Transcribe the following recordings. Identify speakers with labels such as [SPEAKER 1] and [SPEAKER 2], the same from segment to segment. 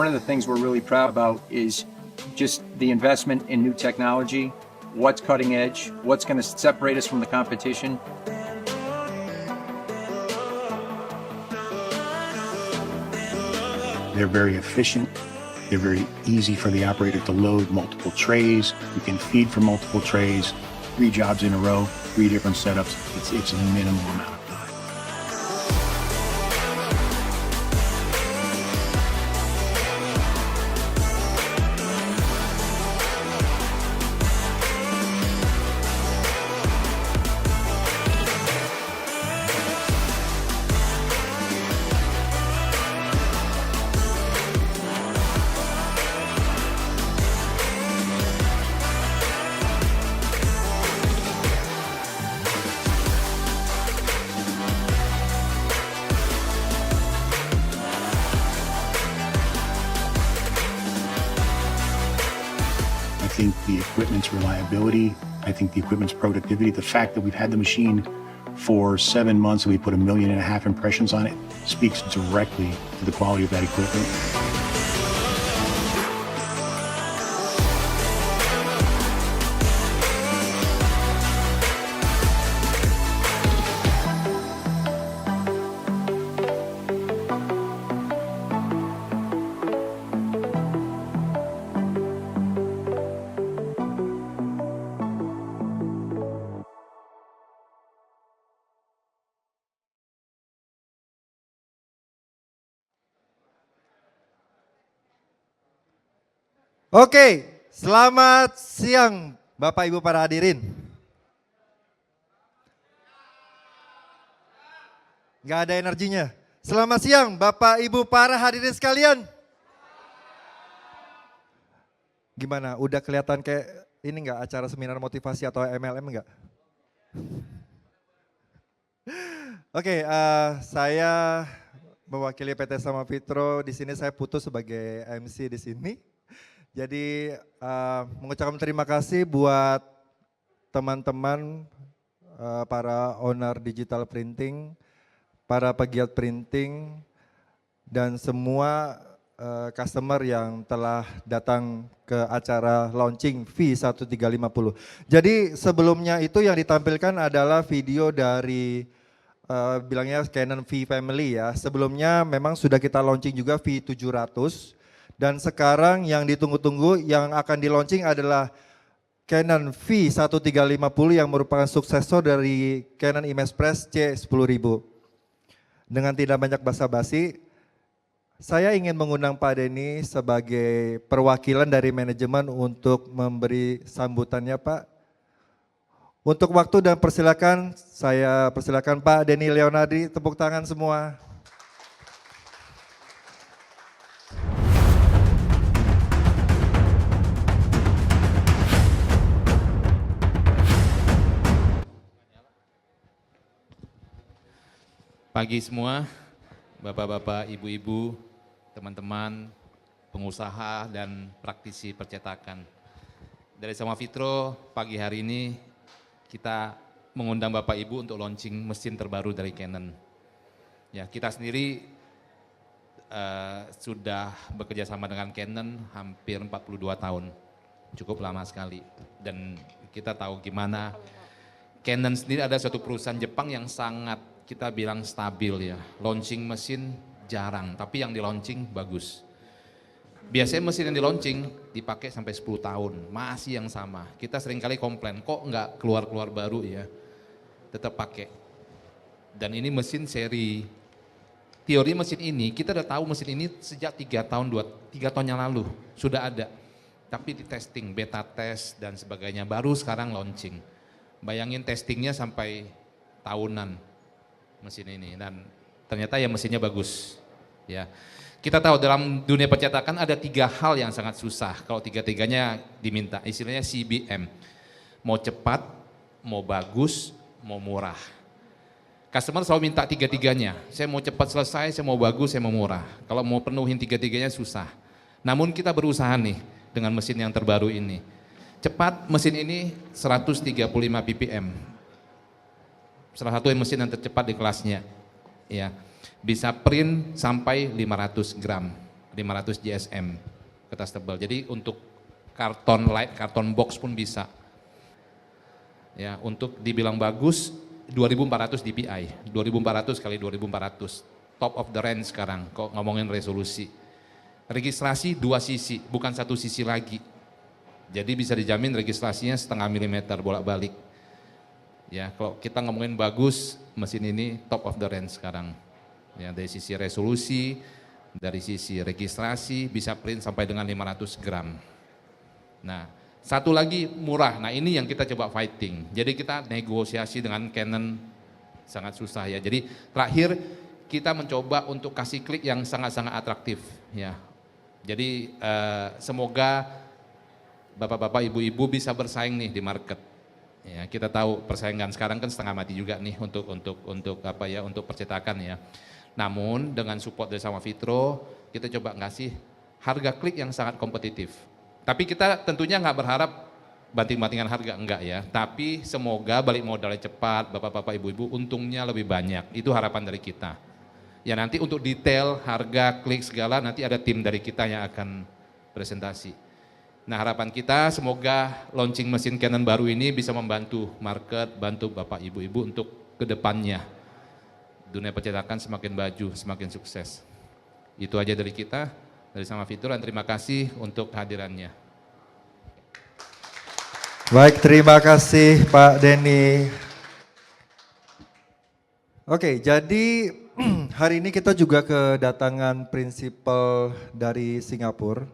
[SPEAKER 1] One of the things we're really proud about is just the investment in new technology, what's cutting edge, what's going to separate us from the competition.
[SPEAKER 2] They're very efficient. They're very easy for the operator to load multiple trays. You can feed from multiple trays, 3 jobs in a row, 3 different setups. It's a minimal amount of time. I think the equipment's reliability, I think the equipment's productivity, the fact that we've had the machine for 7 months and we put 1.5 million impressions on it speaks directly to the quality of that equipment.
[SPEAKER 3] Oke, selamat siang Bapak Ibu para hadirin. Gak ada energinya. Selamat siang Bapak Ibu para hadirin sekalian. Gimana, udah kelihatan kayak ini enggak acara seminar motivasi atau MLM enggak? Oke, saya mewakili PT Sama Fitro. Di sini saya putus sebagai MC di sini. Jadi mengucapkan terima kasih buat teman-teman para owner digital printing, para pegiat printing, dan semua customer yang telah datang ke acara launching V1350. Jadi sebelumnya itu yang ditampilkan adalah video dari bilangnya Canon V Family ya. Sebelumnya memang sudah kita launching juga V700. Dan sekarang yang ditunggu-tunggu yang akan di launching adalah Canon V1350 yang merupakan suksesor dari Canon ImagePress C10000. Dengan tidak banyak basa-basi, saya ingin mengundang Pak Denny sebagai perwakilan dari manajemen untuk memberi sambutannya Pak. Untuk waktu dan persilakan, saya persilakan Pak Denny Leonardi, tepuk tangan semua.
[SPEAKER 4] Pagi semua, bapak-bapak, ibu-ibu, teman-teman, pengusaha dan praktisi percetakan. Dari Sama Fitro, pagi hari ini kita mengundang Bapak Ibu untuk launching mesin terbaru dari Canon. Ya, kita sendiri sudah bekerja sama dengan Canon hampir 42 tahun, cukup lama sekali. Dan kita tahu gimana Canon sendiri ada suatu perusahaan Jepang yang sangat kita bilang stabil ya, launching mesin jarang, tapi yang di launching bagus. Biasanya mesin yang di launching dipakai sampai 10 tahun, masih yang sama. Kita seringkali komplain, kok nggak keluar-keluar baru ya, tetap pakai. Dan ini mesin seri, teori mesin ini, kita udah tahu mesin ini sejak 3 tahun yang lalu, sudah ada. Tapi di testing, beta test dan sebagainya, baru sekarang launching. Bayangin testingnya sampai tahunan. Mesin ini dan ternyata ya mesinnya bagus ya. Kita tahu dalam dunia percetakan ada 3 hal yang sangat susah kalau 3-tiganya diminta, istilahnya CBM, mau cepat, mau bagus, mau murah. Customer selalu minta 3-tiganya, saya mau cepat selesai, saya mau bagus, saya mau murah. Kalau mau penuhin 3-tiganya susah. Namun kita berusaha nih dengan mesin yang terbaru ini. Cepat, mesin ini 135 ppm. Salah satu mesin yang tercepat di kelasnya, ya bisa print sampai 500 gram, 500 GSM kertas tebal. Jadi untuk karton light, karton box pun bisa. Ya, untuk dibilang bagus 2400 dpi, 2400 kali 2400, top of the range sekarang kok ngomongin resolusi. Registrasi 2 sisi, bukan 1 sisi lagi. Jadi bisa dijamin registrasinya setengah milimeter bolak-balik. Ya, kalau kita ngomongin bagus, mesin ini top of the range sekarang. Ya, dari sisi resolusi, dari sisi registrasi bisa print sampai dengan 500 gram. Nah, satu lagi murah. Nah, ini yang kita coba fighting. Jadi kita negosiasi dengan Canon sangat susah ya. Jadi terakhir kita mencoba untuk kasih klik yang sangat-sangat atraktif ya. Jadi semoga bapak-bapak, ibu-ibu bisa bersaing nih di market. Ya, kita tahu persaingan sekarang kan setengah mati juga nih untuk apa ya, untuk percetakan ya. Namun dengan support dari Sama Fitro, kita coba ngasih harga klik yang sangat kompetitif. Tapi kita tentunya nggak berharap banting-bantingan harga, enggak ya. Tapi semoga balik modalnya cepat, bapak-bapak, ibu-ibu untungnya lebih banyak. Itu harapan dari kita. Ya nanti untuk detail, harga, klik segala nanti ada tim dari kita yang akan presentasi. Nah harapan kita semoga launching mesin Canon baru ini bisa membantu market, bantu bapak ibu-ibu untuk kedepannya. Dunia percetakan semakin baju, semakin sukses. Itu aja dari kita, dari Sama Fitro, dan terima kasih untuk kehadirannya.
[SPEAKER 3] Baik, terima kasih Pak Denny. Oke, jadi hari ini kita juga kedatangan prinsipal dari Singapura.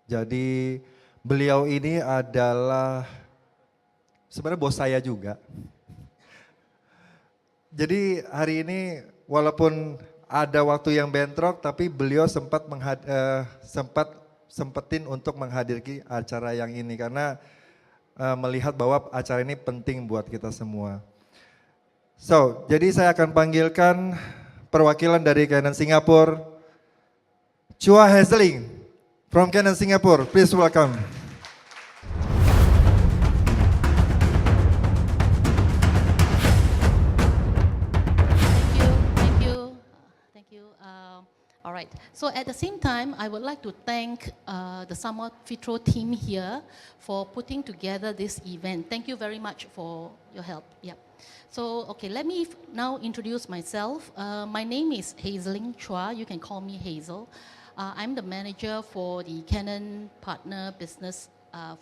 [SPEAKER 3] Jadi beliau ini adalah sebenarnya bos saya juga. Jadi hari ini walaupun ada waktu yang bentrok, tapi beliau sempetin untuk menghadirkan acara yang ini karena melihat bahwa acara ini penting buat kita semua. So, jadi saya akan panggilkan perwakilan dari Canon Singapura, Chua Hazeling from Canon Singapore. Please welcome.
[SPEAKER 5] All right, so at the same time, I would like to thank the Sama Fitro team here for putting together this event. Thank you very much for your help. Yep. So, okay, let me now introduce myself. My name is Hazeling Chua. You can call me Hazel. I'm the manager for the Canon partner business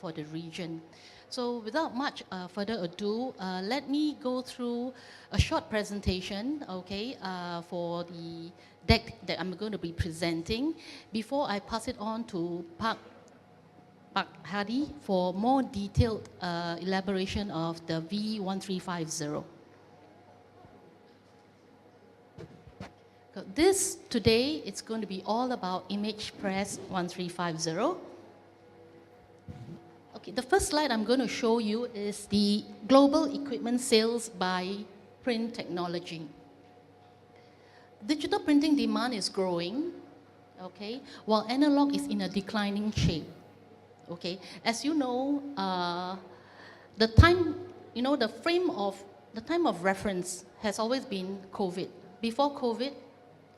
[SPEAKER 5] for the region. So without much further ado, let me go through a short presentation, okay, for the deck that I'm going to be presenting before I pass it on to Pak Hadi for more detailed elaboration of the V1350. This today, it's going to be all about ImagePress 1350. Okay, the first slide I'm going to show you is the global equipment sales by print technology. Digital printing demand is growing, okay, while analog is in a declining shape. Okay, as you know, the time of reference has always been COVID. Before COVID,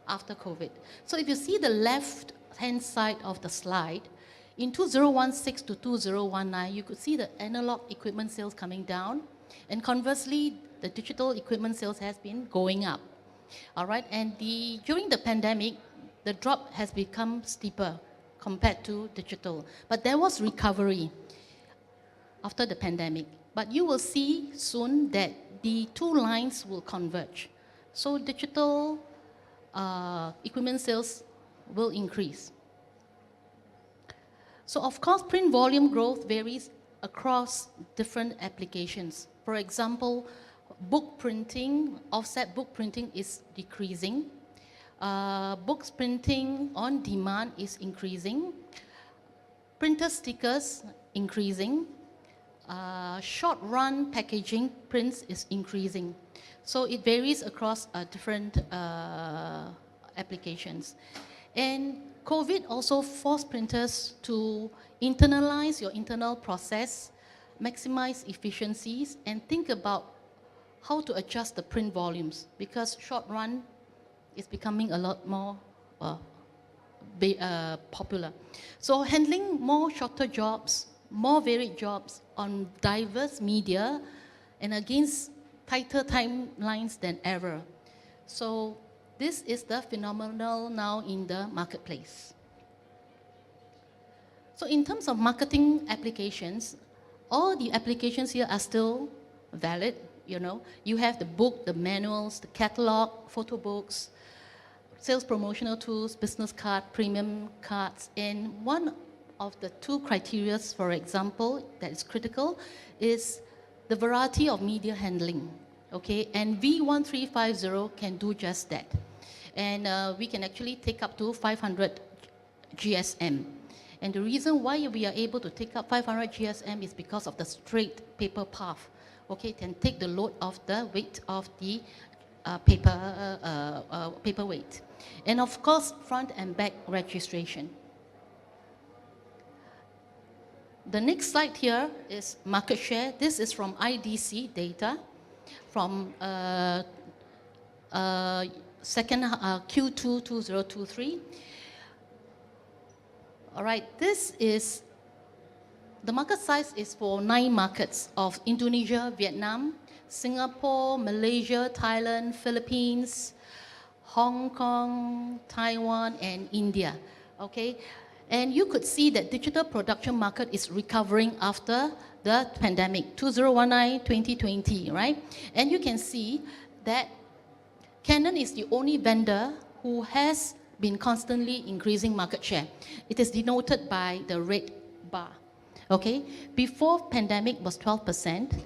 [SPEAKER 5] after COVID. So if you see the left-hand side of the slide, in 2016 to 2019, you could see the analog equipment sales coming down, and conversely, the digital equipment sales has been going up. All right, and during the pandemic, the drop has become steeper compared to digital. But there was recovery after the pandemic. But you will see soon that the two lines will converge. So digital equipment sales will increase. So of course, print volume growth varies across different applications. For example, book printing, offset book printing is decreasing. Books printing on demand is increasing. Printer stickers increasing. Short run packaging prints is increasing. So it varies across different applications. And COVID also forced printers to internalize your internal process, maximize efficiencies, and think about how to adjust the print volumes, because short run is becoming a lot more popular. So handling more shorter jobs, more varied jobs on diverse media and against tighter timelines than ever. So this is the phenomenon now in the marketplace. So in terms of marketing applications, all the applications here are still valid. You know, you have the book, the manuals, the catalog, photo books, sales promotional tools, business card, premium cards, and one of the two criteria, for example, that is critical is the variety of media handling, okay? And V1350 can do just that. And we can actually take up to 500 GSM. And the reason why we are able to take up 500 GSM is because of the straight paper path. Okay, it can take the load of the weight of the paper weight. And of course, front and back registration. The next slide here is market share. This is from IDC data from Q2 2023. All right, this is, the market size is for 9 markets of Indonesia, Vietnam, Singapore, Malaysia, Thailand, Philippines, Hong Kong, Taiwan, and India, okay? And you could see that digital production market is recovering after the pandemic, 2019-2020, right? And you can see that Canon is the only vendor who has been constantly increasing market share. It is denoted by the red bar, okay? Before pandemic was 12%.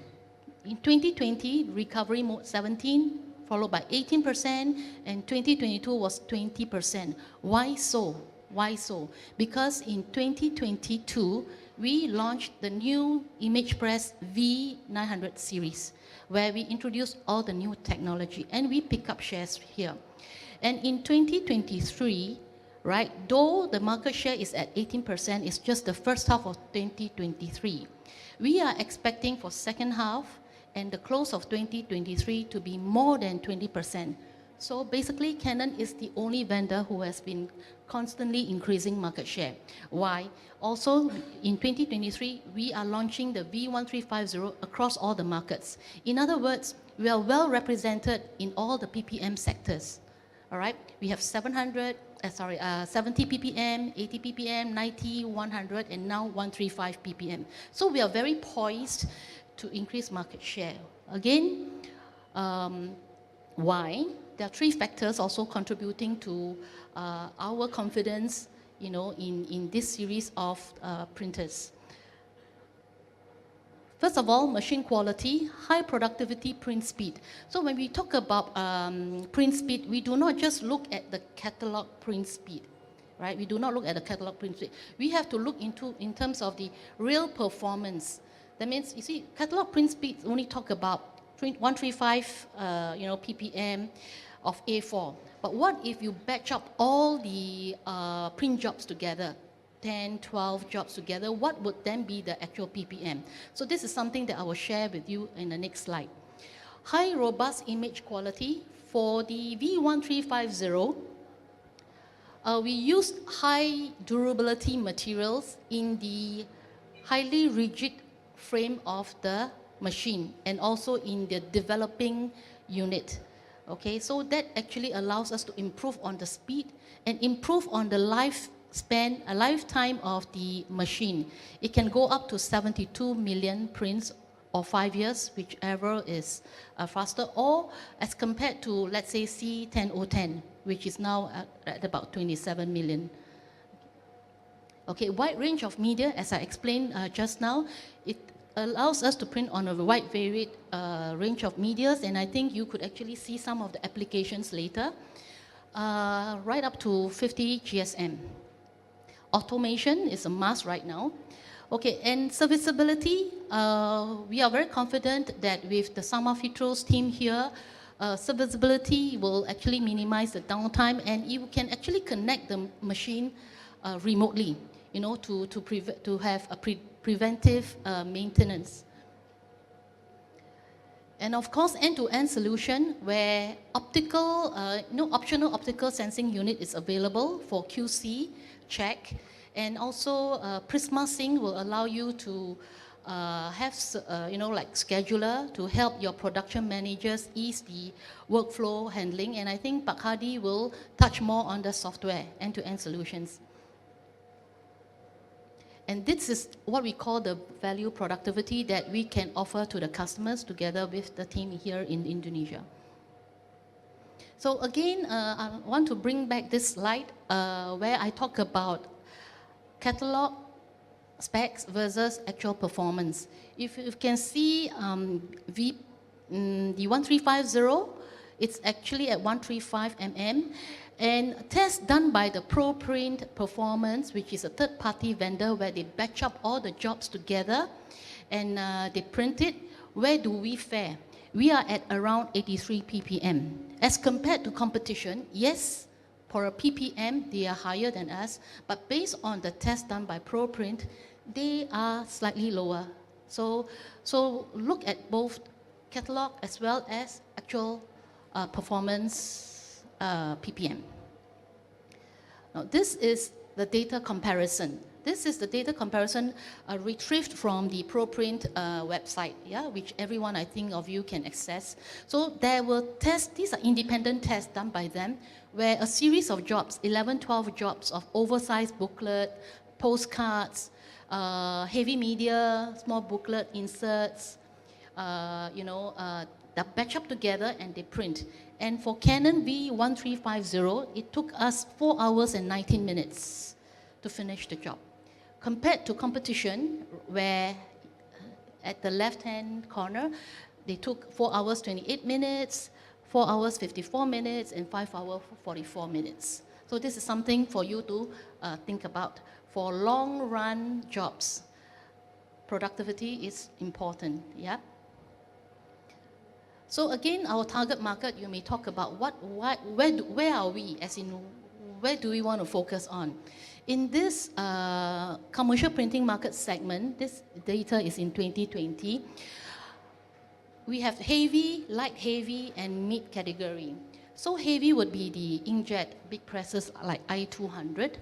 [SPEAKER 5] In 2020, recovery mode 17, followed by 18%, and 2022 was 20%. Why so? Why so? Because in 2022, we launched the new ImagePress V900 series, where we introduced all the new technology, and we pick up shares here. And in 2023, right, though the market share is at 18%, it's just the first half of 2023. We are expecting for second half and the close of 2023 to be more than 20%. So basically, Canon is the only vendor who has been constantly increasing market share. Why? Also, in 2023, we are launching the V1350 across all the markets. In other words, we are well represented in all the PPM sectors. All right, we have 70 ppm, 80 ppm, 90, 100, and now 135 ppm. So we are very poised to increase market share. Again, why? There are 3 factors also contributing to our confidence, you know, in this series of printers. First of all, machine quality, high productivity print speed. So when we talk about print speed, we do not just look at the catalog print speed, right? We do not look at the catalog print speed. We have to look into in terms of the real performance. That means, you see, catalog print speed only talk about 135, ppm of A4. But what if you batch up all the print jobs together? 10, 12 jobs together, what would then be the actual ppm? So this is something that I will share with you in the next slide. High robust image quality. For the V1350, we used high durability materials in the highly rigid frame of the machine and also in the developing unit. Okay, so that actually allows us to improve on the speed and improve on the lifetime of the machine. It can go up to 72 million prints or 5 years, whichever is faster, or as compared to, let's say, C10010, which is now at about 27 million. Okay, wide range of media, as I explained just now, it allows us to print on a wide varied range of medias, and I think you could actually see some of the applications later, right up to 50 GSM. Automation is a must right now. Okay, and serviceability, we are very confident that with the Sama-Fitro's team here, serviceability will actually minimize the downtime, and you can actually connect the machine remotely, you know, to have a preventive maintenance. And of course, end-to-end solution where optional optical sensing unit is available for QC check, and also Prisma Sync will allow you to have like scheduler to help your production managers ease the workflow handling. And I think Pak Hadi will touch more on the software end-to-end solutions. And this is what we call the value productivity that we can offer to the customers together with the team here in Indonesia. So again, I want to bring back this slide where I talk about catalog specs versus actual performance. If you can see the 1350, it's actually at 135 mm. And tests done by the ProPrint Performance, which is a third-party vendor where they batch up all the jobs together and they print it. Where do we fare? We are at around 83 ppm. As compared to competition, yes, for a ppm, they are higher than us, but based on the test done by ProPrint, they are slightly lower. So look at both catalog as well as actual performance ppm. Now this is the data comparison. This is the data comparison retrieved from the ProPrint website, yeah, which everyone I think of you can access. So there were tests, these are independent tests done by them, where a series of jobs, 11, 12 jobs of oversized booklet, postcards, heavy media, small booklet, inserts, they batch up together and they print. And for Canon V1350, it took us 4 hours and 19 minutes to finish the job. Compared to competition, where at the left-hand corner, they took 4 hours 28 minutes, 4 hours 54 minutes, and 5 hours 44 minutes. So this is something for you to think about. For long-run jobs, productivity is important, yeah? So again, our target market, you may talk about where are we, as in where do we want to focus on? In this commercial printing market segment, this data is in 2020, we have heavy, light heavy, and mid category. So heavy would be the inkjet big presses like i200.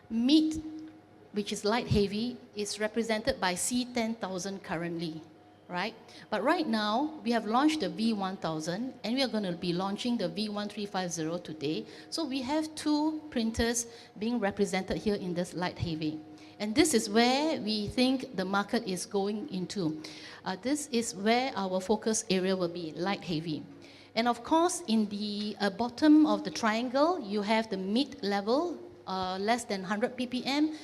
[SPEAKER 5] Mid, which is light heavy, is represented by C10000 currently, right? But right now, we have launched the V1000, and we are going to be launching the V1350 today. So we have 2 printers being represented here in this light heavy. And this is where we think the market is going into. This is where our focus area will be, light heavy. And of course, in the bottom of the triangle, you have the mid-level, less than 100 ppm,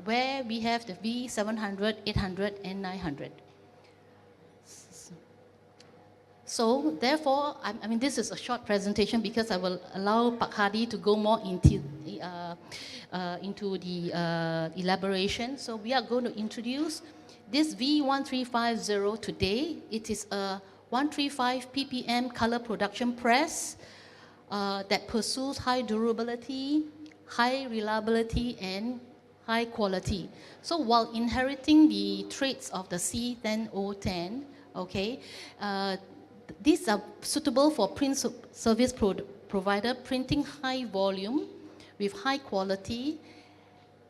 [SPEAKER 5] where we have the V700, 800, and 900. So therefore, I mean, this is a short presentation because I will allow Pak Hadi to go more into the elaboration. So we are going to introduce this V1350 today. It is a 135 ppm color production press that pursues high durability, high reliability, and high quality. So while inheriting the traits of the C10010, okay, these are suitable for print service provider printing high volume with high quality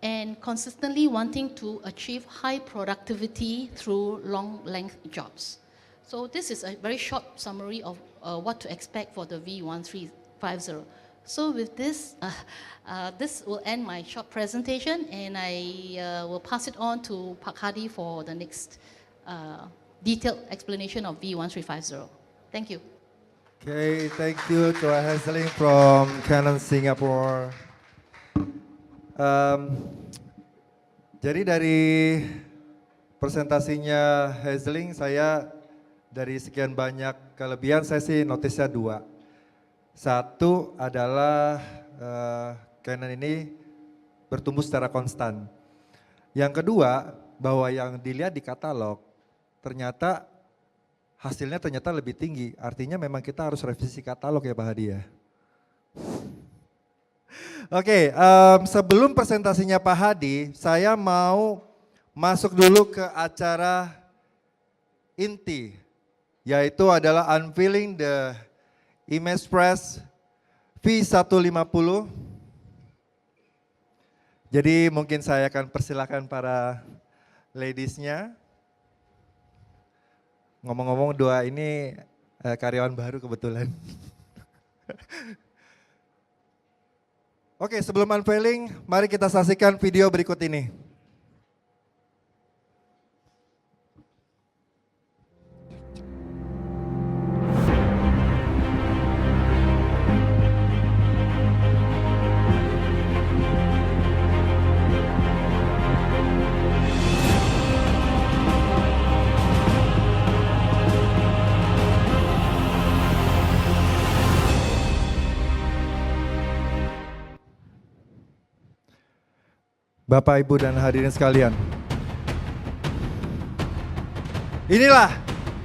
[SPEAKER 5] and consistently wanting to achieve high productivity through long length jobs. So this is a very short summary of what to expect for the V1350. So with this, this will end my short presentation, and I will pass it on to Pak Hadi for the next detailed explanation of V1350. Thank you.
[SPEAKER 3] Okay, thank you to Hazeling from Canon Singapore. Jadi dari presentasinya Hazeling, saya dari sekian banyak kelebihan, saya sih notisnya 2. Satu adalah Canon ini bertumbuh secara konstan. Yang kedua, bahwa yang dilihat di katalog ternyata hasilnya ternyata lebih tinggi. Artinya memang kita harus revisi katalog ya Pak Hadi ya. Oke, sebelum presentasinya Pak Hadi, saya mau masuk dulu ke acara inti yaitu adalah unveiling the Image Press V150. Jadi mungkin saya akan persilakan para ladiesnya. Ngomong-ngomong dua ini karyawan baru kebetulan. Oke, sebelum unveiling, mari kita saksikan video berikut ini. Bapak, Ibu, dan hadirin sekalian. Inilah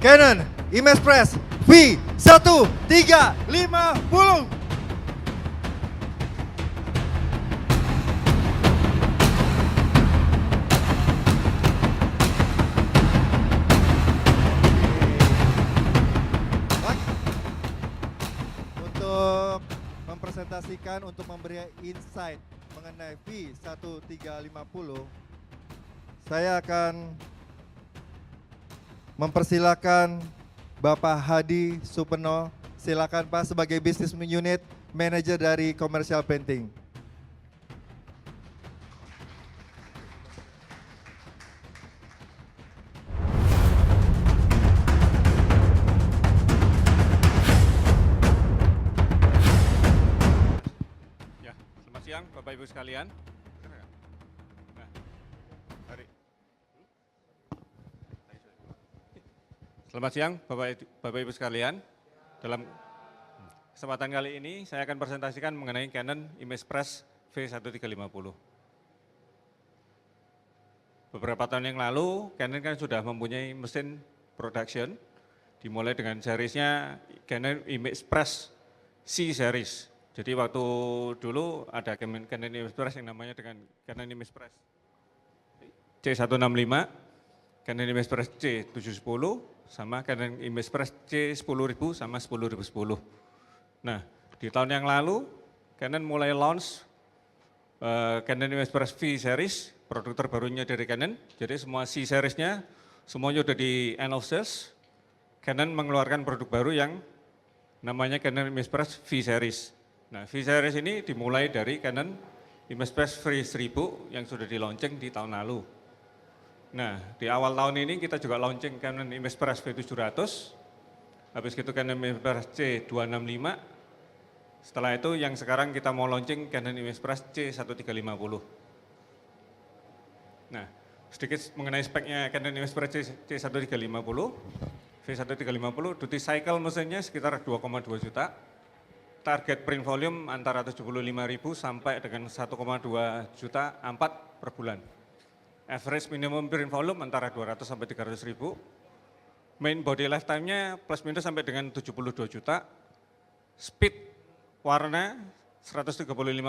[SPEAKER 3] Canon Image Press V1350. Untuk mempresentasikan, untuk memberi insight mengenai V1350, saya akan mempersilakan Bapak Hadi Supeno. Silakan Pak, sebagai Business Unit Manager dari Commercial Painting.
[SPEAKER 6] Selamat siang Bapak Ibu sekalian. Nah, mari. Selamat siang Bapak Ibu sekalian. Dalam kesempatan kali ini saya akan presentasikan mengenai Canon Image Press V1350. Beberapa tahun yang lalu Canon kan sudah mempunyai mesin production, dimulai dengan seriesnya Canon Image Press C series. Jadi waktu dulu ada Canon Image Press yang namanya dengan Canon Image Press C165, Canon Image Press C710, sama Canon Image Press C10000 sama 10010. Nah, di tahun yang lalu Canon mulai launch Canon Image Press V series, produk terbarunya dari Canon. Jadi semua C seriesnya semuanya udah di end of sales. Canon mengeluarkan produk baru yang namanya Canon Image Press V series. Nah, V series ini dimulai dari Canon Image Press V1000 yang sudah di launching di tahun lalu. Nah, di awal tahun ini kita juga launching Canon Image Press V700, habis itu Canon Image Press C265, setelah itu yang sekarang kita mau launching Canon Image Press C1350. Nah, sedikit mengenai speknya Canon Image Press C1350, V1350 duty cycle mesinnya sekitar 2,2 juta, target print volume antara 75.000 sampai dengan 1,2 juta ampat per bulan. Average minimum print volume antara 200 sampai 300 ribu. Main body lifetime-nya plus minus sampai dengan 72 juta. Speed warna 135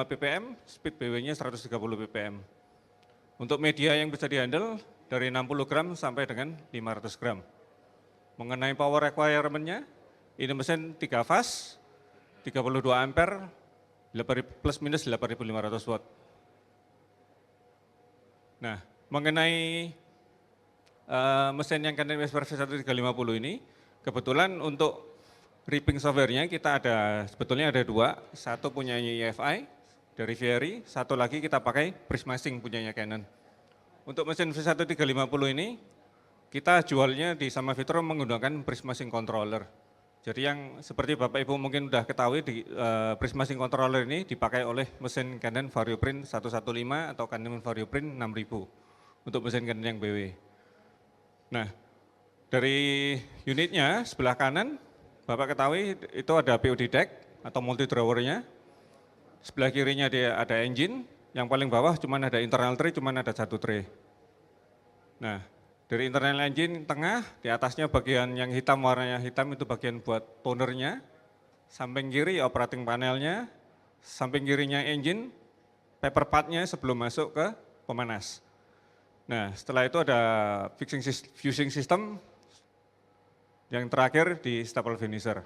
[SPEAKER 6] ppm, speed BW-nya 130 ppm. Untuk media yang bisa dihandle dari 60 gram sampai dengan 500 gram. Mengenai power requirement-nya, ini mesin 3 fast, 32 ampere, plus minus 8.500 watt. Nah, mengenai mesin yang Canon Image Press V1350 ini, kebetulan untuk ripping software-nya kita sebetulnya ada dua, satu punyanya EFI dari Vieri, satu lagi kita pakai Prismasync punyanya Canon. Untuk mesin V1350 ini, kita jualnya di Sama Vitro menggunakan Prismasync controller. Jadi yang seperti Bapak Ibu mungkin sudah ketahui, Prismasync controller ini dipakai oleh mesin Canon VarioPrint 115 atau Canon VarioPrint 6000. Untuk mesin Canon yang BW. Nah, dari unitnya sebelah kanan, Bapak ketahui itu ada POD deck atau multi drawernya. Sebelah kirinya dia ada engine, yang paling bawah cuma ada internal tray, cuma ada satu tray. Nah, dari internal engine tengah, di atasnya bagian yang hitam, warnanya hitam itu bagian buat tonernya. Samping kiri operating panelnya, samping kirinya engine, paper part-nya sebelum masuk ke pemanas. Nah, setelah itu ada fusing system yang terakhir di staple finisher.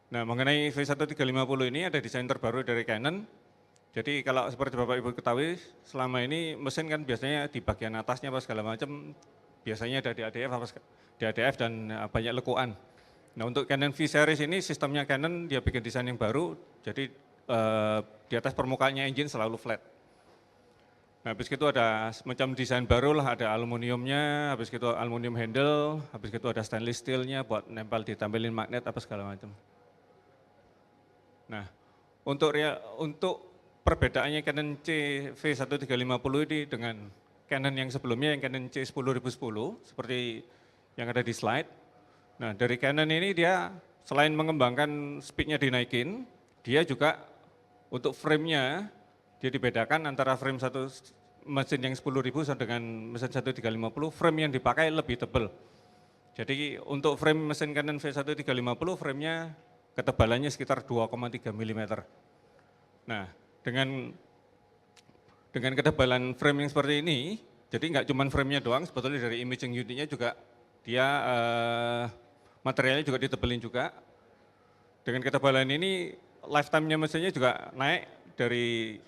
[SPEAKER 6] Nah, mengenai V1350 ini ada desain terbaru dari Canon. Jadi kalau seperti Bapak Ibu ketahui, selama ini mesin kan biasanya di bagian atasnya apa segala macam, biasanya ada DADF dan banyak lekuan. Nah, untuk Canon V-Series ini sistemnya Canon dia bikin desain yang baru, jadi di atas permukaannya engine selalu flat. Nah, habis itu ada semacam desain baru lah, ada aluminiumnya, habis itu aluminium handle, habis itu ada stainless steelnya buat nempel ditempelin magnet apa segala macam. Nah, untuk perbedaannya Canon CV1350 ini dengan Canon yang sebelumnya, yang Canon C10010, seperti yang ada di slide. Nah, dari Canon ini dia selain mengembangkan speednya dinaikin, dia juga untuk frame-nya, dia dibedakan antara frame mesin yang 10.000 dengan mesin 1350, frame yang dipakai lebih tebal. Jadi untuk frame mesin Canon V1350, frame-nya ketebalannya sekitar 2,3 mm. Nah, dengan ketebalan frame yang seperti ini, jadi nggak cuma frame-nya doang, sebetulnya dari imaging unit-nya juga dia materialnya juga ditebelin juga. Dengan ketebalan ini, lifetime-nya mesinnya juga naik dari,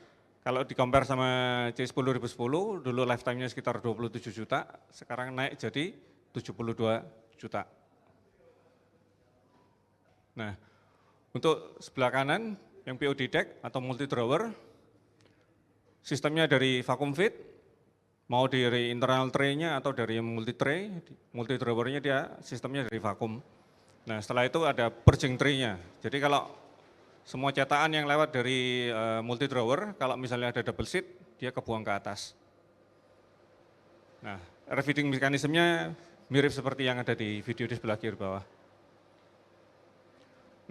[SPEAKER 6] kalau di-compare sama C10010, dulu lifetime-nya sekitar 27 juta, sekarang naik jadi 72 juta. Nah, untuk sebelah kanan, yang POD deck atau multi drawer, sistemnya dari vacuum fit, mau dari internal tray-nya atau dari multi tray, multi drawer-nya dia sistemnya dari vacuum. Nah, setelah itu ada purging tray-nya. Jadi kalau semua cetakan yang lewat dari multi drawer, kalau misalnya ada double sheet, dia kebuang ke atas. Nah, refeeding mekanismenya mirip seperti yang ada di video di sebelah kiri bawah.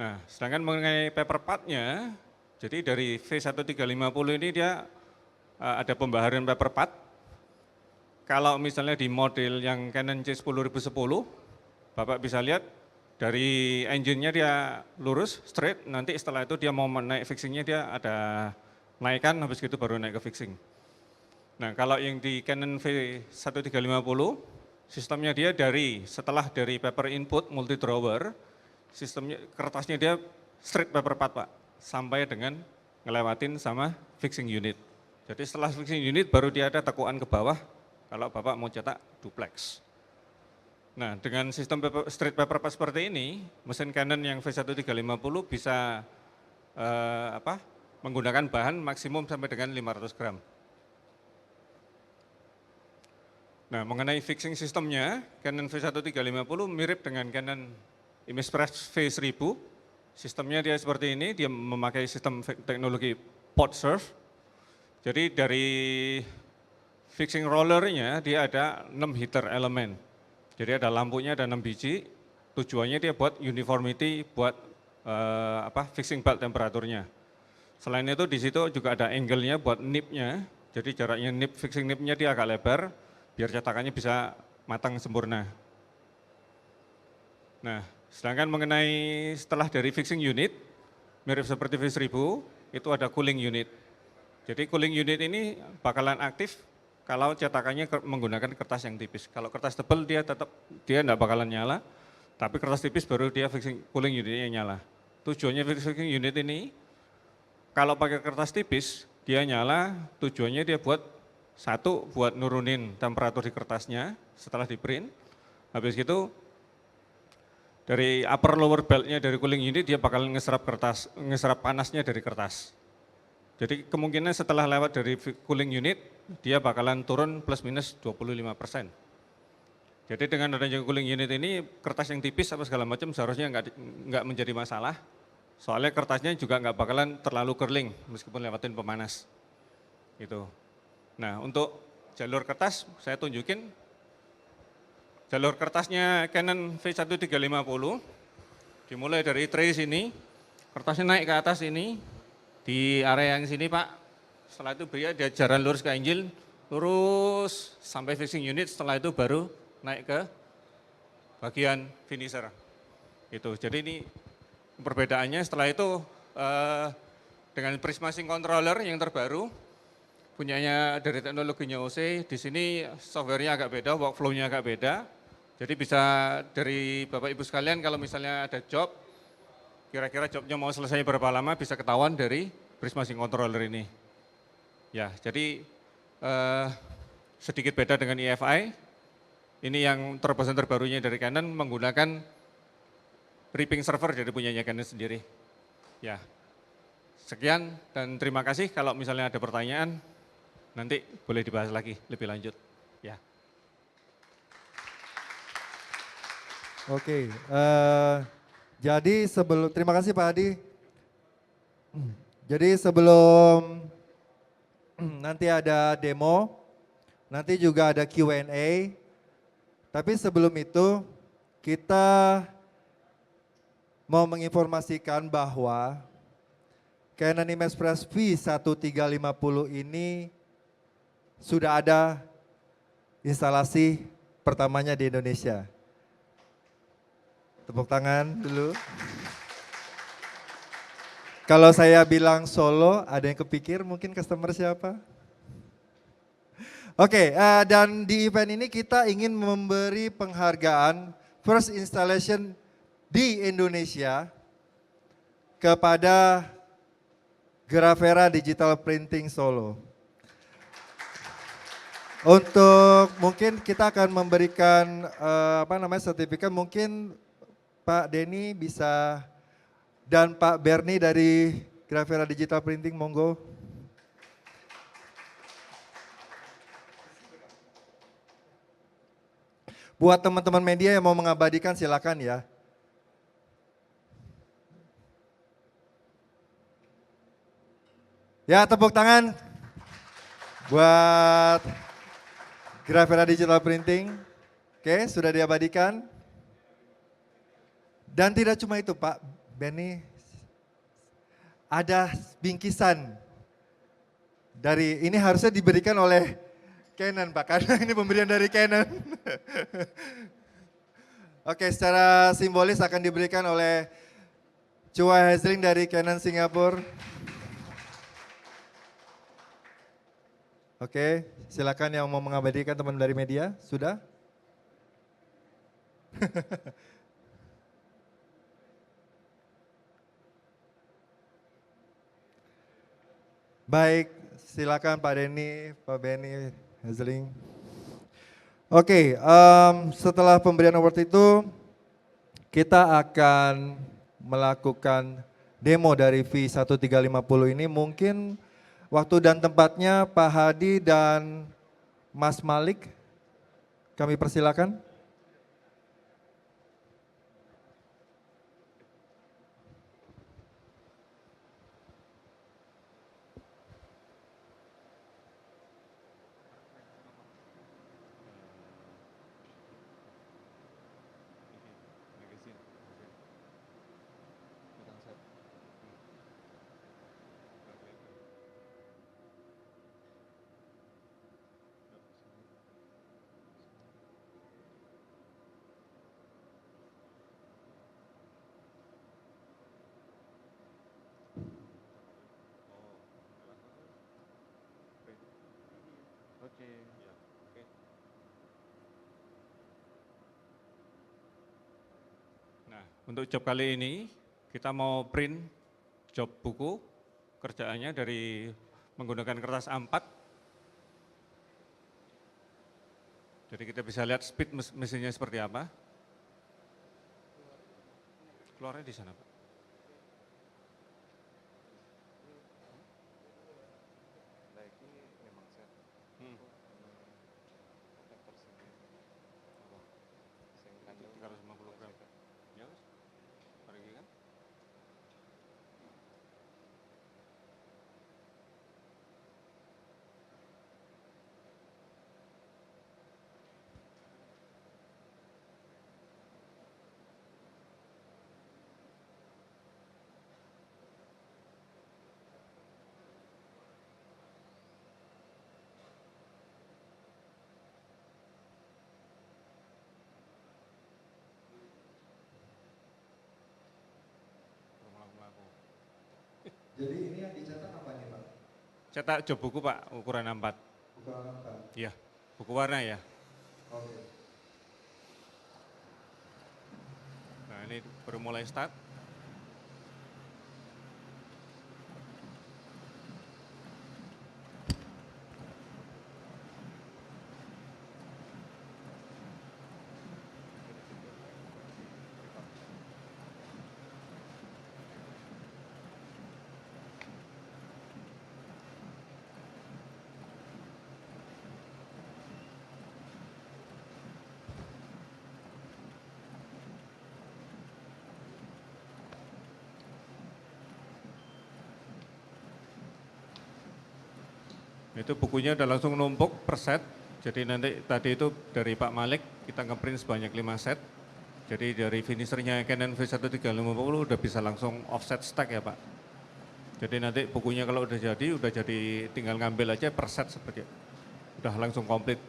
[SPEAKER 6] Nah, sedangkan mengenai paper part-nya, jadi dari V1350 ini dia ada pembaharuan paper part. Kalau misalnya di model yang Canon C10010, Bapak bisa lihat dari engine-nya dia lurus, straight, nanti setelah itu dia mau naik fixing-nya dia ada naikkan, habis itu baru naik ke fixing. Nah, kalau yang di Canon V1350, sistemnya dia setelah dari paper input multi drawer, sistemnya kertasnya dia straight paper part Pak, sampai dengan ngelewatin sama fixing unit. Jadi setelah fixing unit baru dia ada tekuan ke bawah kalau Bapak mau cetak duplex. Nah, dengan sistem straight paper part seperti ini, mesin Canon yang V1350 bisa menggunakan bahan maksimum sampai dengan 500 gram. Nah, mengenai fixing sistemnya, Canon V1350 mirip dengan Canon ImagePress V1000, sistemnya dia seperti ini, dia memakai sistem teknologi pod serve. Jadi dari fixing rollernya dia ada 6 heater elemen. Jadi ada lampunya ada 6 biji, tujuannya dia buat uniformity, buat fixing belt temperaturnya. Selain itu di situ juga ada angle-nya buat nip-nya, jadi jaraknya fixing nip-nya dia agak lebar, biar cetakannya bisa matang sempurna. Nah, sedangkan mengenai setelah dari fixing unit, mirip seperti V1000, itu ada cooling unit. Jadi cooling unit ini bakalan aktif kalau cetakannya menggunakan kertas yang tipis. Kalau kertas tebal dia enggak bakalan nyala, tapi kertas tipis baru dia cooling unitnya nyala. Tujuannya fixing unit ini, kalau pakai kertas tipis, dia nyala, tujuannya dia buat nurunin temperatur di kertasnya setelah di print. Habis itu dari upper lower beltnya dari cooling unit dia bakal ngeserap panasnya dari kertas. Jadi kemungkinan setelah lewat dari cooling unit dia bakalan turun plus minus 25%. Jadi dengan adanya cooling unit ini kertas yang tipis apa segala macam seharusnya nggak menjadi masalah. Soalnya kertasnya juga nggak bakalan terlalu curling meskipun lewatin pemanas. Gitu. Nah, untuk jalur kertas saya tunjukin. Jalur kertasnya Canon V1350 dimulai dari tray sini, kertasnya naik ke atas ini, di area yang sini Pak. Setelah itu dia jalan lurus ke engine, lurus sampai fixing unit, setelah itu baru naik ke bagian finisher. Gitu. Jadi ini perbedaannya. Setelah itu dengan Prisma Sync Controller yang terbaru, punyanya dari teknologinya OC, di sini softwarenya agak beda, workflow-nya agak beda. Jadi bisa dari Bapak Ibu sekalian kalau misalnya ada job, kira-kira jobnya mau selesai berapa lama bisa ketahuan dari Prisma Sync Controller ini. Ya, jadi sedikit beda dengan EFI. Ini yang terobosan terbarunya dari Canon menggunakan ripping server dari punyanya Canon sendiri. Ya, sekian dan terima kasih. Kalau misalnya ada pertanyaan, nanti boleh dibahas lagi lebih lanjut. Ya.
[SPEAKER 3] Oke, jadi terima kasih Pak Adi. Jadi sebelum nanti ada demo, nanti juga ada Q&A. Tapi sebelum itu kita mau menginformasikan bahwa Canon IMAXpress V1350 ini sudah ada instalasi pertamanya di Indonesia. Tepuk tangan dulu. Kalau saya bilang Solo, ada yang kepikir mungkin customer siapa? Oke, dan di event ini kita ingin memberi penghargaan first installation di Indonesia kepada Gravera Digital Printing Solo. Untuk mungkin kita akan memberikan sertifikat, mungkin Pak Denny bisa dan Pak Bernie dari Gravera Digital Printing, monggo. Buat teman-teman media yang mau mengabadikan silakan ya. Ya, tepuk tangan buat Gravera Digital Printing. Oke, sudah diabadikan. Dan tidak cuma itu Pak Benny, ada bingkisan dari ini harusnya diberikan oleh Canon Pak, karena ini pemberian dari Canon. Oke, secara simbolis akan diberikan oleh Chua Hezling dari Canon Singapura. Oke, silakan yang mau mengabadikan teman dari media, sudah? Baik, silakan Pak Denny, Pak Benny, Hezling. Oke, setelah pemberian award itu, kita akan melakukan demo dari V1350 ini. Mungkin waktu dan tempatnya Pak Hadi dan Mas Malik, kami persilakan.
[SPEAKER 6] Nah, untuk job kali ini kita mau print job buku kerjaannya dari menggunakan kertas A4. Jadi kita bisa lihat speed mesinnya seperti apa. Keluarnya di sana, Pak.
[SPEAKER 3] Jadi ini yang dicetak apa nih Pak?
[SPEAKER 6] cetak job buku Pak, ukuran A4. Iya, buku warna ya. Nah ini baru mulai start. Itu bukunya udah langsung numpuk per set. Jadi nanti tadi itu dari Pak Malik kita ngeprint sebanyak 5 set. Jadi dari finishernya Canon V1350 udah bisa langsung offset stack ya Pak. Jadi nanti bukunya kalau udah jadi tinggal ngambil aja per set seperti itu. Udah langsung komplit.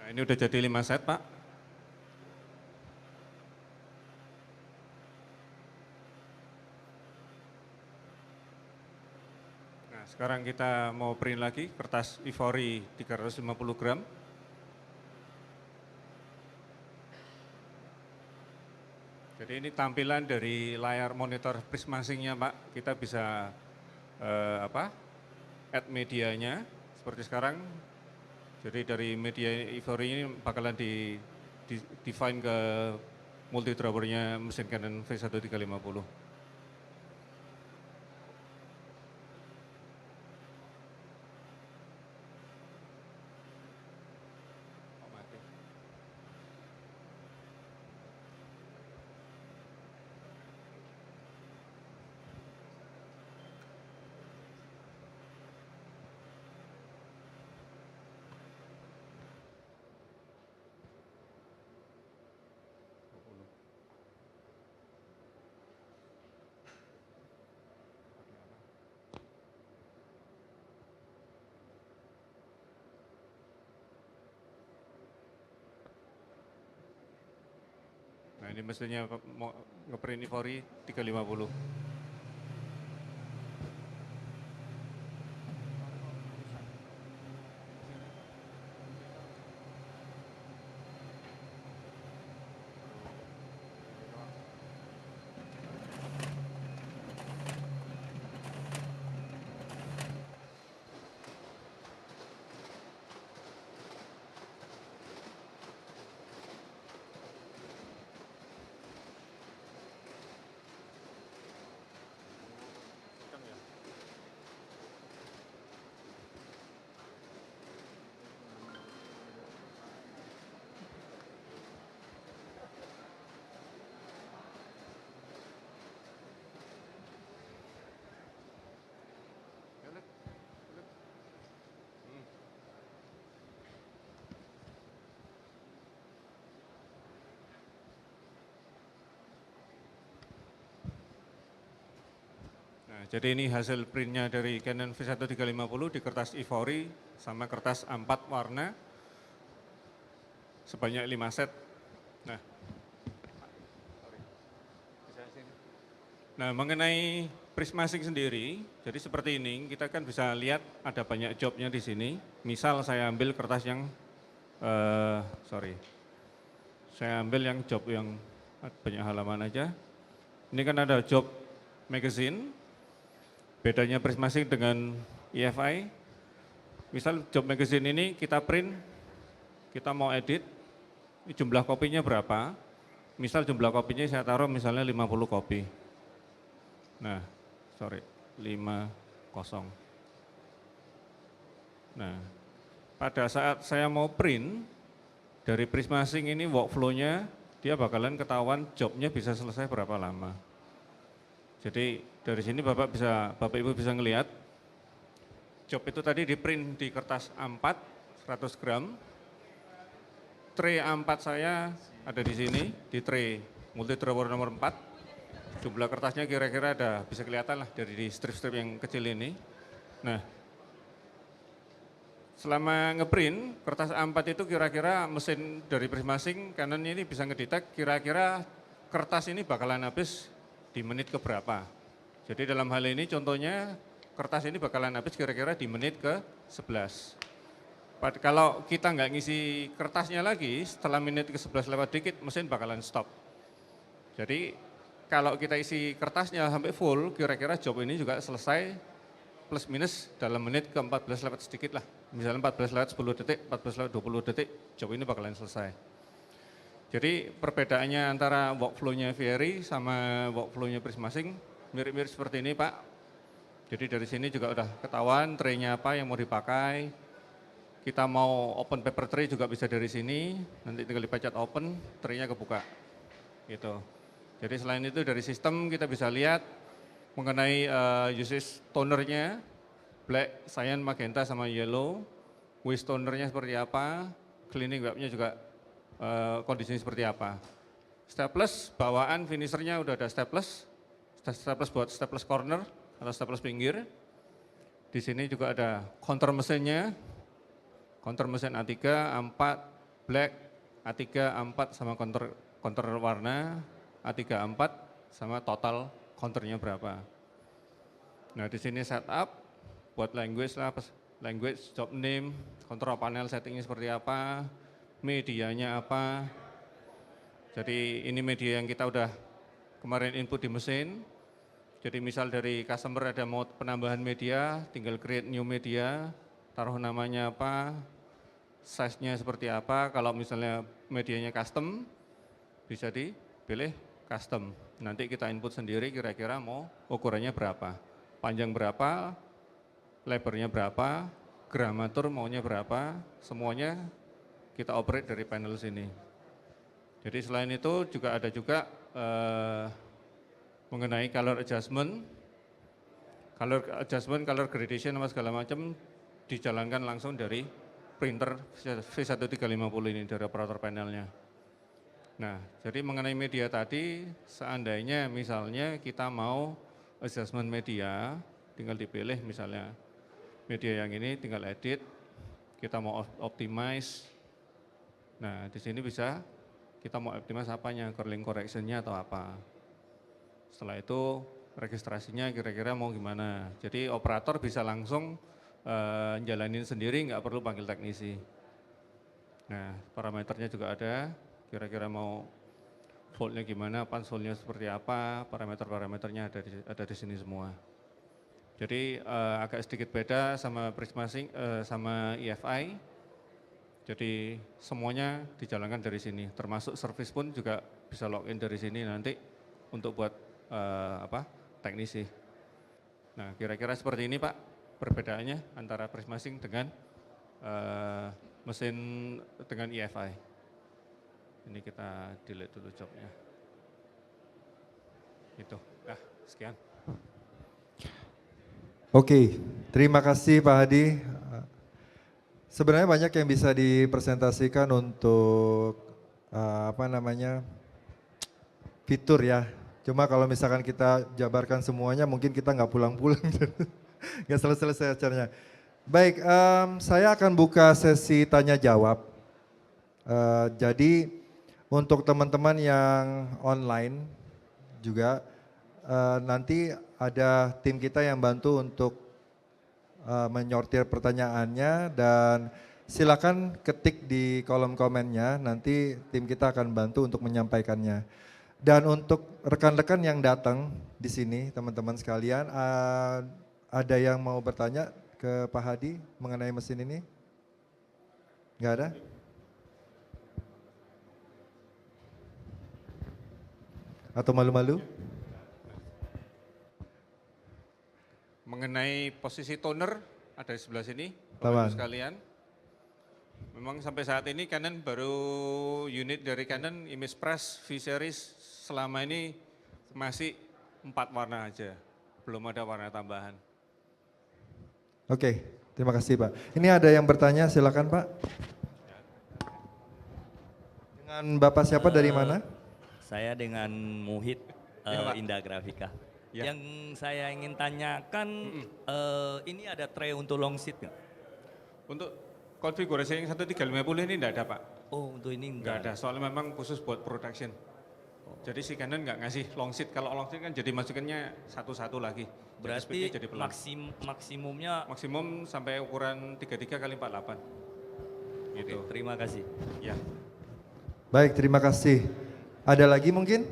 [SPEAKER 6] Nah ini udah jadi 5 set Pak. Nah sekarang kita mau print lagi kertas ivory 350 gram. Jadi ini tampilan dari layar monitor Prismasing-nya Pak. Kita bisa add medianya seperti sekarang. Jadi dari media ivory ini bakalan define ke multi drawernya mesin Canon V1350. Nah ini mesinnya mau ngeprint ivory 350. Nah, jadi ini hasil printnya dari Canon V1350 di kertas ivory sama kertas A4 warna sebanyak 5 set. Nah, mengenai Prismasing sendiri, jadi seperti ini kita kan bisa lihat ada banyak jobnya di sini. Misal saya ambil kertas yang, saya ambil yang job yang banyak halaman aja. Ini kan ada job magazine. Bedanya Prismasing dengan EFI, misal job magazine ini kita print, kita mau edit, jumlah kopinya berapa. Misal jumlah kopinya saya taruh misalnya 50 kopi. Nah, 50. Nah, pada saat saya mau print, dari Prismasync ini workflow-nya, dia bakalan ketahuan jobnya bisa selesai berapa lama. Jadi dari sini Bapak Ibu bisa ngelihat, job itu tadi di print di kertas A4, 100 gram. Tray A4 saya ada di sini, di tray multi drawer nomor 4. Jumlah kertasnya kira-kira ada, bisa kelihatan lah dari di strip-strip yang kecil ini. Nah, selama ngeprint, kertas A4 itu kira-kira mesin dari Prismasync Canon ini bisa ngedetek kira-kira kertas ini bakalan habis di menit ke berapa. Jadi dalam hal ini contohnya kertas ini bakalan habis kira-kira di menit ke 11. Kalau kita nggak ngisi kertasnya lagi, setelah menit ke 11 lewat dikit, mesin bakalan stop. Jadi kalau kita isi kertasnya sampai full, kira-kira job ini juga selesai plus minus dalam menit ke 14 lewat sedikit lah. Misalnya 14 lewat 10 detik, 14 lewat 20 detik, job ini bakalan selesai. Jadi perbedaannya antara workflow-nya Fieri sama workflow-nya Prismasync mirip-mirip seperti ini Pak. Jadi dari sini juga udah ketahuan tray-nya apa yang mau dipakai. Kita mau open paper tray juga bisa dari sini, nanti tinggal dipencet open, tray-nya kebuka. Gitu. Jadi selain itu dari sistem kita bisa lihat mengenai usage tonernya, black, cyan, magenta, sama yellow, waste tonernya seperti apa, cleaning webnya juga kondisinya seperti apa. Staples, bawaan finishernya udah ada staples buat staples corner atau staples pinggir. Di sini juga ada counter mesinnya, counter mesin A3, A4, black, A3, A4 sama counter warna, A3, A4 sama total counternya berapa. Nah di sini setup buat language lah, language, job name, control panel settingnya seperti apa, medianya apa. Jadi ini media yang kita udah kemarin input di mesin. Jadi misal dari customer ada mau penambahan media, tinggal create new media, taruh namanya apa, size-nya seperti apa. Kalau misalnya medianya custom, bisa dipilih custom. Nanti kita input sendiri kira-kira mau ukurannya berapa, panjang berapa, lebarnya berapa, gramatur maunya berapa, semuanya kita operate dari panel sini. Jadi selain itu juga ada juga mengenai color adjustment, color gradation sama segala macam dijalankan langsung dari printer V1350 ini dari operator panelnya. Nah, jadi mengenai media tadi, seandainya misalnya kita mau adjustment media, tinggal dipilih misalnya media yang ini tinggal edit, kita mau optimize. Nah, di sini bisa kita mau optimize apanya, curling correction-nya atau apa. Setelah itu registrasinya kira-kira mau gimana. Jadi operator bisa langsung jalanin sendiri, nggak perlu panggil teknisi. Nah, parameternya juga ada. Kira-kira mau voltnya gimana, pansolnya seperti apa, parameter-parameternya ada di sini semua. Jadi agak sedikit beda sama Prismasync, sama EFI. Jadi semuanya dijalankan dari sini, termasuk service pun juga bisa login dari sini nanti untuk buat teknisi. Nah kira-kira seperti ini Pak perbedaannya antara Prismasync dengan mesin dengan EFI. Ini kita delete dulu jobnya. Itu, sekian.
[SPEAKER 3] Oke, terima kasih Pak Hadi. Sebenarnya banyak yang bisa dipresentasikan untuk fitur ya. Cuma kalau misalkan kita jabarkan semuanya mungkin kita nggak pulang-pulang, nggak selesai acaranya. Baik, saya akan buka sesi tanya jawab. Jadi untuk teman-teman yang online juga nanti ada tim kita yang bantu untuk menyortir pertanyaannya dan silakan ketik di kolom komennya, nanti tim kita akan bantu untuk menyampaikannya. Dan untuk rekan-rekan yang datang di sini, teman-teman sekalian, ada yang mau bertanya ke Pak Hadi mengenai mesin ini? Enggak ada? Atau malu-malu?
[SPEAKER 6] Mengenai posisi toner ada di sebelah sini,
[SPEAKER 3] Lawan.
[SPEAKER 6] Bapak Ibu sekalian. Memang sampai saat ini Canon baru unit dari Canon Image Press V-Series selama ini masih 4 warna aja, belum ada warna tambahan.
[SPEAKER 3] Oke, terima kasih Pak. Ini ada yang bertanya, silakan Pak. Dengan Bapak siapa dari mana?
[SPEAKER 7] Saya dengan Muhid
[SPEAKER 6] Ya, Pak.
[SPEAKER 7] Indah Grafika.
[SPEAKER 6] Ya.
[SPEAKER 7] Yang saya ingin tanyakan, ini ada tray untuk long seat nggak?
[SPEAKER 6] Untuk konfigurasi yang 1350 ini enggak ada Pak,
[SPEAKER 7] Oh, untuk ini
[SPEAKER 6] enggak ada, soalnya memang khusus buat production. Jadi si Canon nggak ngasih long seat, kalau long seat kan jadi masukannya satu-satu lagi. Jadi
[SPEAKER 7] Berarti
[SPEAKER 6] speednya jadi pelan.
[SPEAKER 7] maksimumnya.
[SPEAKER 6] Maksimum sampai ukuran 33 kali 48. Gitu.
[SPEAKER 7] Oke, terima kasih.
[SPEAKER 6] Ya.
[SPEAKER 3] Baik, terima kasih. Ada lagi mungkin?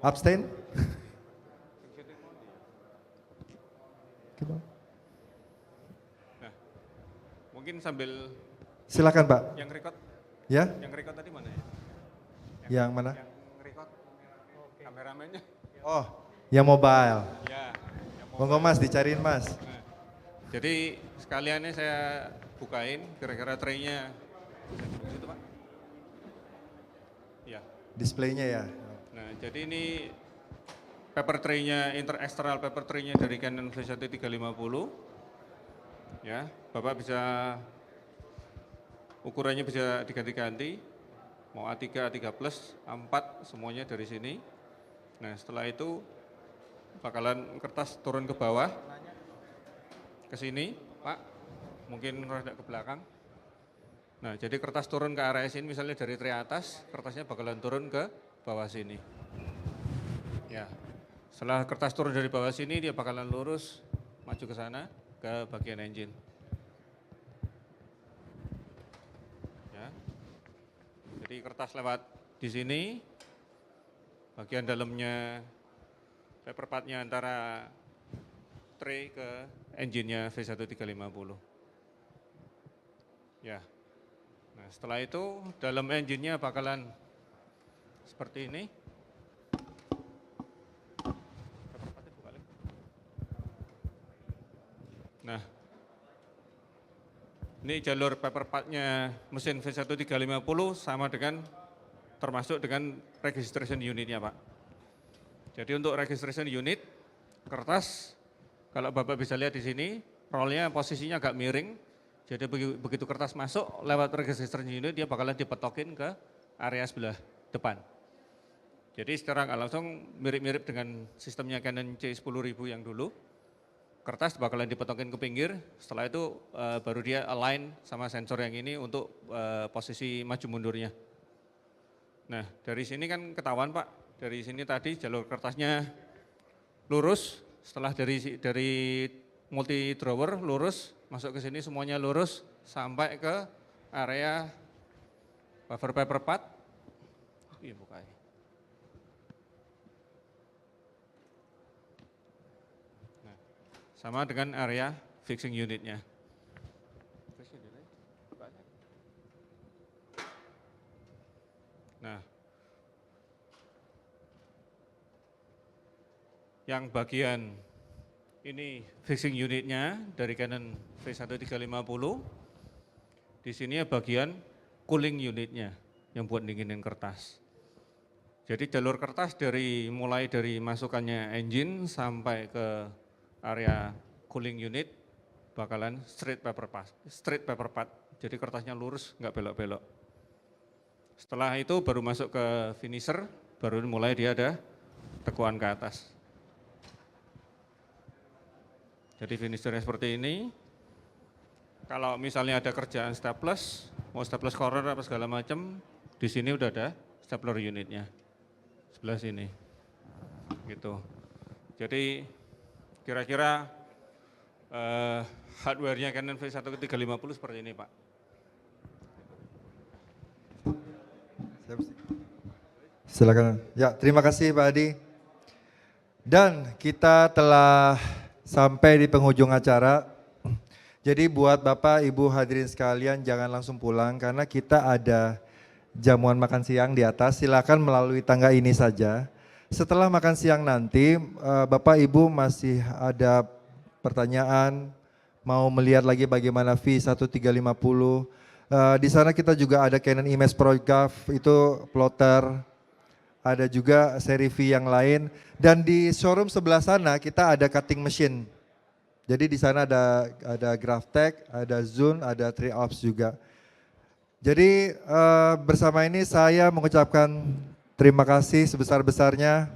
[SPEAKER 3] Abstain?
[SPEAKER 6] Nah, mungkin sambil
[SPEAKER 3] Silakan Pak.
[SPEAKER 6] yang record,
[SPEAKER 3] Ya,
[SPEAKER 6] yang record tadi mana ya?
[SPEAKER 3] yang mana?
[SPEAKER 6] Yang record kameramennya.
[SPEAKER 3] Oh, yang mobile.
[SPEAKER 6] Ya. yang mau-
[SPEAKER 3] Monggo Mas, dicariin Mas.
[SPEAKER 6] Nah, jadi sekaliannya saya bukain kira-kira tray-nya. Situ, Pak. Ya.
[SPEAKER 3] Displaynya ya.
[SPEAKER 6] Nah, jadi ini paper tray-nya, external paper tray-nya dari Canon V1350. Ya, Bapak bisa ukurannya bisa diganti-ganti. Mau A3, A3 plus, A4 semuanya dari sini. Nah, setelah itu bakalan kertas turun ke bawah. Ke sini, Pak. Mungkin rada ke belakang. Nah, jadi kertas turun ke area sini, misalnya dari tray atas, kertasnya bakalan turun ke bawah sini. Ya, setelah kertas turun dari bawah sini, dia bakalan lurus, maju ke sana, ke bagian engine. Ya, jadi kertas lewat di sini, bagian dalamnya, paper part-nya antara tray ke engine-nya V1350. Ya. Nah, setelah itu dalam engine-nya bakalan seperti ini. Nah, ini jalur paper part-nya mesin V1350 sama dengan termasuk dengan registration unit-nya, Pak. Jadi untuk registration unit, kertas, kalau Bapak bisa lihat di sini, rollnya posisinya agak miring. Jadi begitu kertas masuk lewat registration unit, dia bakalan dipetokin ke area sebelah depan. Jadi secara nggak langsung mirip-mirip dengan sistemnya Canon C10000 yang dulu. Kertas bakalan dipetokin ke pinggir, setelah itu baru dia align sama sensor yang ini untuk posisi maju mundurnya. Nah, dari sini kan ketahuan Pak, dari sini tadi jalur kertasnya lurus, setelah dari multi drawer lurus, masuk ke sini semuanya lurus sampai ke area buffer paper part. Iya, buka ini. Nah, sama dengan area fixing unitnya. Nah, yang bagian ini fixing unitnya dari Canon V1350. Di sini bagian cooling unitnya yang buat dinginin kertas. Jadi jalur kertas mulai dari masukannya engine sampai ke area cooling unit bakalan straight paper part. Jadi kertasnya lurus, nggak belok-belok. Setelah itu baru masuk ke finisher, baru mulai dia ada tekuan ke atas. Jadi finishernya seperti ini. Kalau misalnya ada kerjaan staples, mau staples corner apa segala macam, di sini udah ada stapler unitnya. Sebelah sini. Gitu. Jadi kira-kira hardware-nya Canon V1350 seperti ini, Pak.
[SPEAKER 3] Silakan. Ya, terima kasih Pak Adi. Dan kita telah sampai di penghujung acara. Jadi buat Bapak, Ibu hadirin sekalian jangan langsung pulang karena kita ada jamuan makan siang di atas, silakan melalui tangga ini saja. Setelah makan siang nanti, Bapak Ibu masih ada pertanyaan, mau melihat lagi bagaimana V1350. Di sana kita juga ada Canon IMAX Pro GAV, itu plotter. Ada juga seri V yang lain. Dan di showroom sebelah sana kita ada cutting machine. Jadi di sana ada GraphTech, ada Zoom, ada Triopps juga. Jadi bersama ini saya mengucapkan terima kasih sebesar-besarnya.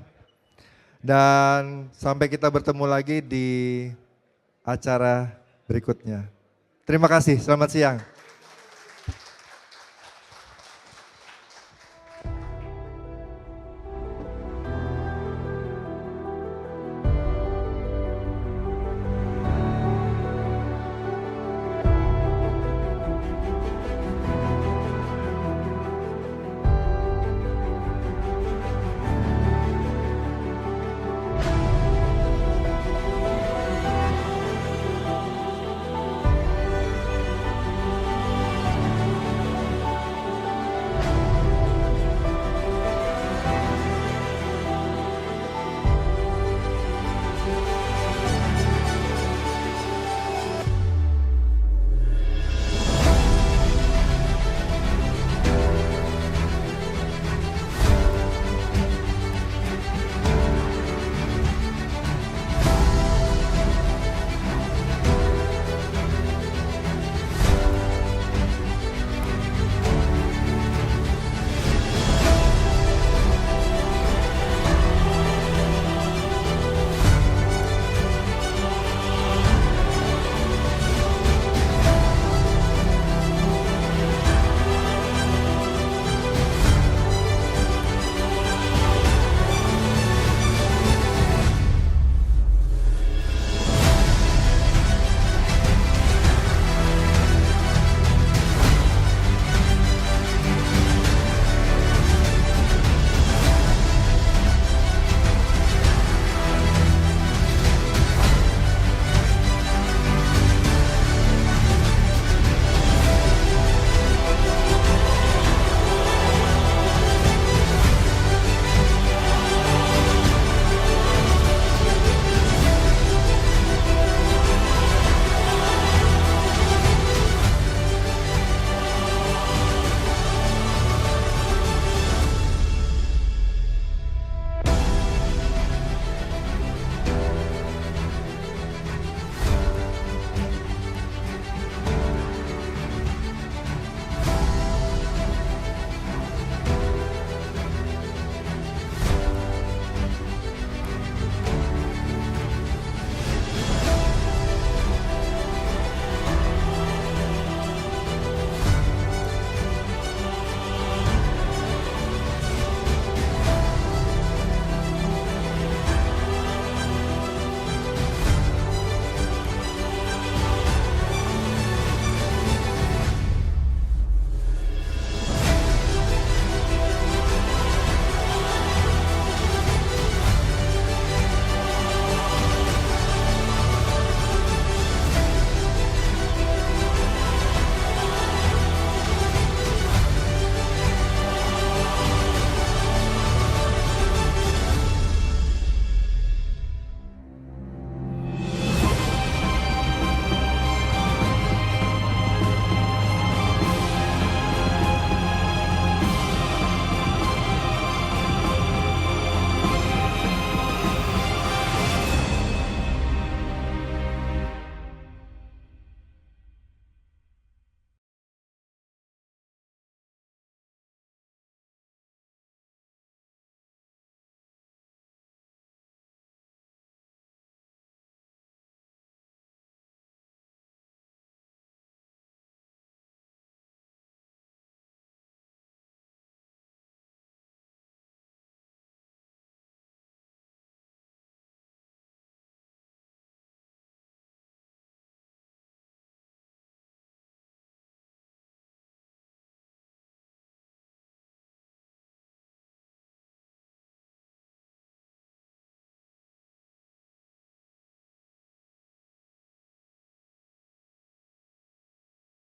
[SPEAKER 3] Dan sampai kita bertemu lagi di acara berikutnya. Terima kasih, selamat siang.